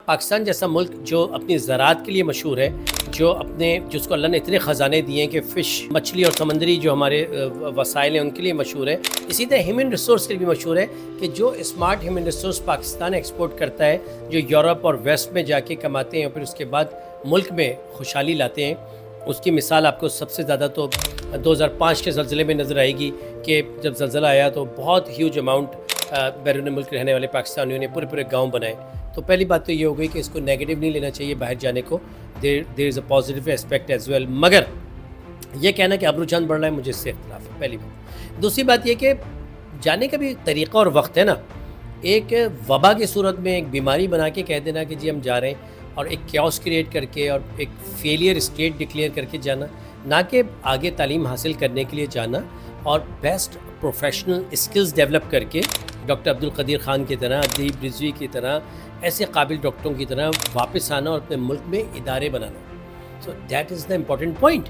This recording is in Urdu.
پاکستان جیسا ملک جو اپنی زراعت کے لیے مشہور ہے، جس کو اللہ نے اتنے خزانے دیے ہیں کہ فش، مچھلی اور سمندری جو ہمارے وسائل ہیں ان کے لیے مشہور ہے، اسی طرح ہیومن ریسورس کے لیے بھی مشہور ہے کہ جو smart human resource Pakistan export کرتا ہے، جو یورپ اور ویسٹ میں جا کے کماتے ہیں اور پھر اس کے بعد ملک میں خوشحالی لاتے ہیں. اس کی مثال آپ کو سب سے زیادہ تو 2005 کے زلزلے میں نظر آئے گی کہ جب زلزلہ آیا تو بہت ہیوج اماؤنٹ بیرون ملک رہنے والے پاکستانیوں نے پورے گاؤں بنائے. تو پہلی بات تو یہ ہو گئی کہ اس کو نیگیٹو نہیں لینا چاہیے باہر جانے کو. There is a positive aspect as well. مگر یہ کہنا کہ اب رجحان بڑھ رہا ہے، مجھے اس سے اختلاف ہے، پہلی بات. دوسری بات یہ کہ جانے کا بھی طریقہ اور وقت ہے نا. ایک وبا کی صورت میں ایک بیماری بنا کے کہہ دینا کہ جی ہم جا رہے ہیں، اور ایک کیوس کریٹ کر کے اور ایک فیلئر اسٹیٹ ڈکلیئر کر کے جانا، نہ کہ آگے تعلیم حاصل کرنے کے لیے جانا اور بیسٹ پروفیشنل اسکلز ڈیولپ کر کے ڈاکٹر عبدالقدیر خان کی طرح، ادیب رضوی کی طرح، ایسے قابل ڈاکٹروں کی طرح واپس آنا اور اپنے ملک میں ادارے بنانا. So that is the important point.